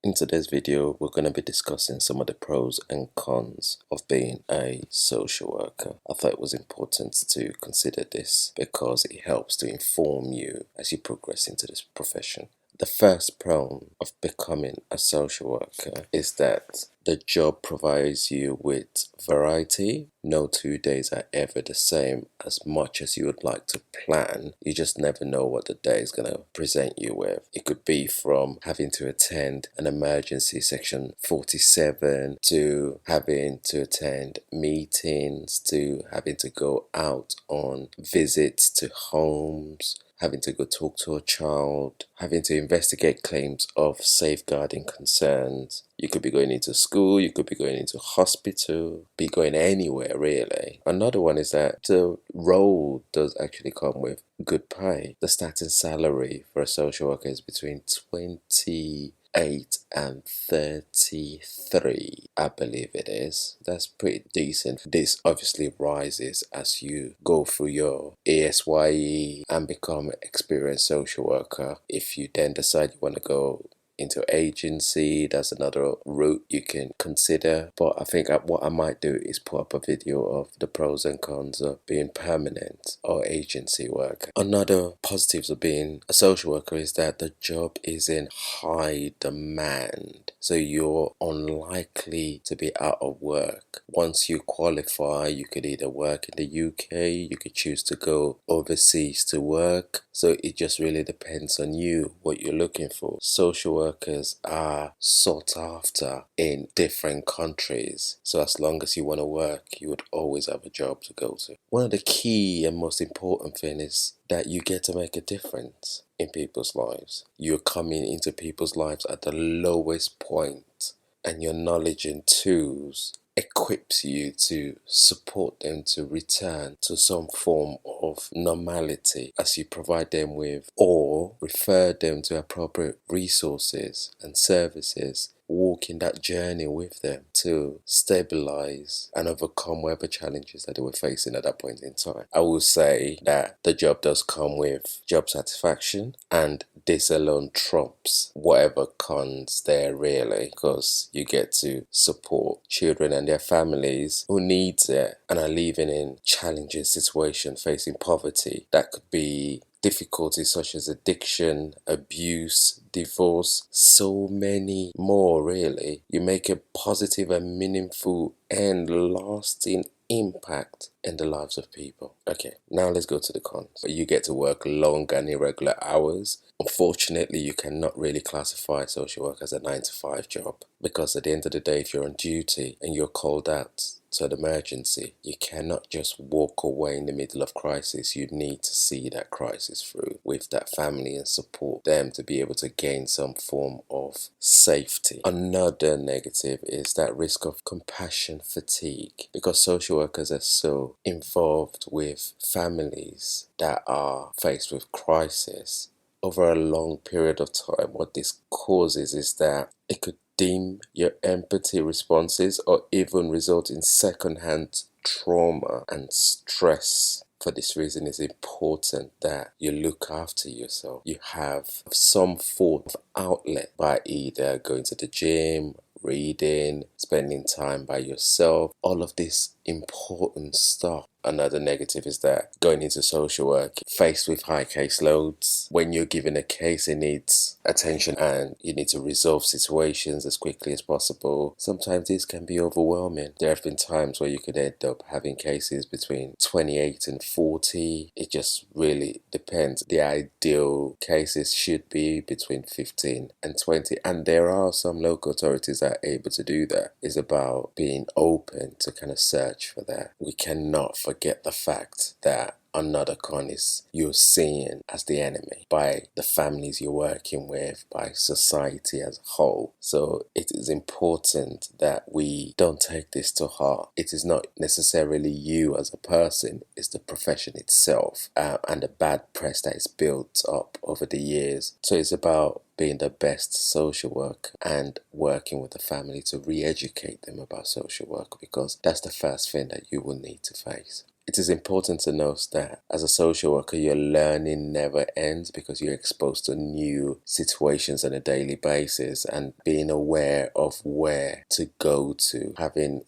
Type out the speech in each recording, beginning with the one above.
In today's video, we're going to be discussing some of the pros and cons of being a social worker. I thought it was important to consider this because it helps to inform you as you progress into this profession. The first pro of becoming a social worker is that the job provides you with variety. No 2 days are ever the same. As much as you would like to plan, you just never know what the day is going to present you with. It could be from having to attend an emergency section 47 to having to attend meetings to having to go out on visits to homes, having to go talk to a child, having to investigate claims of safeguarding concerns. You could be going into school, you could be going into hospital, be going anywhere really. Another one is that the role does actually come with good pay. The starting salary for a social worker is between 28 and 33, I believe it is. That's pretty decent. This obviously rises as you go through your ASYE and become an experienced social worker. If you then decide you want to go into agency, that's another route you can consider. But I think what I might do is put up a video of the pros and cons of being permanent or agency work. Another positives of being a social worker is that the job is in high demand, so you're unlikely to be out of work. Once you qualify, you could either work in the UK, you could choose to go overseas to work. So it just really depends on you, what you're looking for. Social workers are sought after in different countries. So as long as you want to work, you would always have a job to go to. One of the key and most important things is that you get to make a difference in people's lives. You're coming into people's lives at the lowest point, and your knowledge and tools equips you to support them to return to some form of normality as you provide them with or refer them to appropriate resources and services, walking that journey with them to stabilize and overcome whatever challenges that they were facing at that point in time. I will say that the job does come with job satisfaction, and this alone trumps whatever cons there really, because you get to support children and their families who need it and are living in challenging situations, facing poverty. That could be difficulties such as addiction, abuse, divorce, so many more really. You make a positive and meaningful and lasting impact in the lives of people. Okay, now let's go to the cons. You get to work long and irregular hours. Unfortunately, you cannot really classify social work as a 9 to 5 job, because at the end of the day, if you're on duty and you're called out to an emergency, you cannot just walk away in the middle of crisis. You need to see that crisis through with that family and support them to be able to gain some form of safety. Another negative is that risk of compassion fatigue, because social workers are so involved with families that are faced with crisis over a long period of time. What this causes is that it could dim your empathy responses or even result in secondhand trauma and stress. For this reason, it's important that you look after yourself. You have some form of outlet by either going to the gym, reading, spending time by yourself, all of this important stuff. Another negative is that going into social work, faced with high caseloads, when you're given a case, it needs attention and you need to resolve situations as quickly as possible. Sometimes this can be overwhelming. There have been times where you could end up having cases between 28 and 40. It just really depends. The ideal cases should be between 15 and 20, and there are some local authorities that are able to do that. It's about being open to kind of search for that. We cannot forget the fact that another con is you're seen as the enemy by the families you're working with, by society as a whole. So it is important that we don't take this to heart. It is not necessarily you as a person, it's the profession itself and the bad press that is built up over the years. So it's about being the best social worker and working with the family to re-educate them about social work, because that's the first thing that you will need to face. It is important to note that as a social worker, your learning never ends because you're exposed to new situations on a daily basis, and being aware of where to go to, having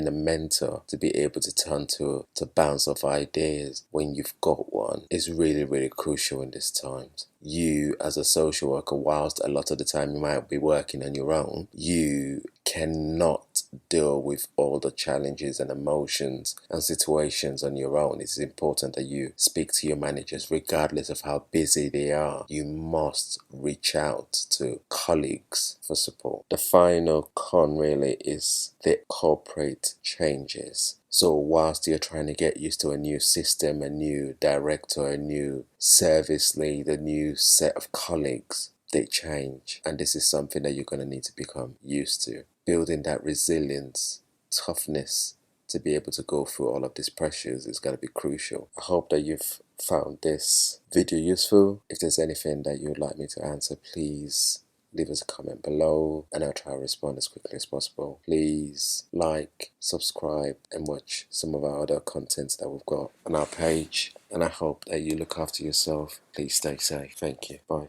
a mentor to be able to turn to bounce off ideas when you've got one is really, really crucial in these times. You as a social worker, whilst a lot of the time you might be working on your own, you cannot deal with all the challenges and emotions and situations on your own. It's important that you speak to your managers regardless of how busy they are. You must reach out to colleagues for support. The final con really is the corporate changes. So whilst you're trying to get used to a new system, a new director, a new service lead, a new set of colleagues, they change. And this is something that you're going to need to become used to. Building that resilience, toughness to be able to go through all of these pressures is going to be crucial. I hope that you've found this video useful. If there's anything that you'd like me to answer, please leave us a comment below and I'll try to respond as quickly as possible. Please like, subscribe and watch some of our other contents that we've got on our page, and I hope that you look after yourself. Please stay safe. Thank you. Bye.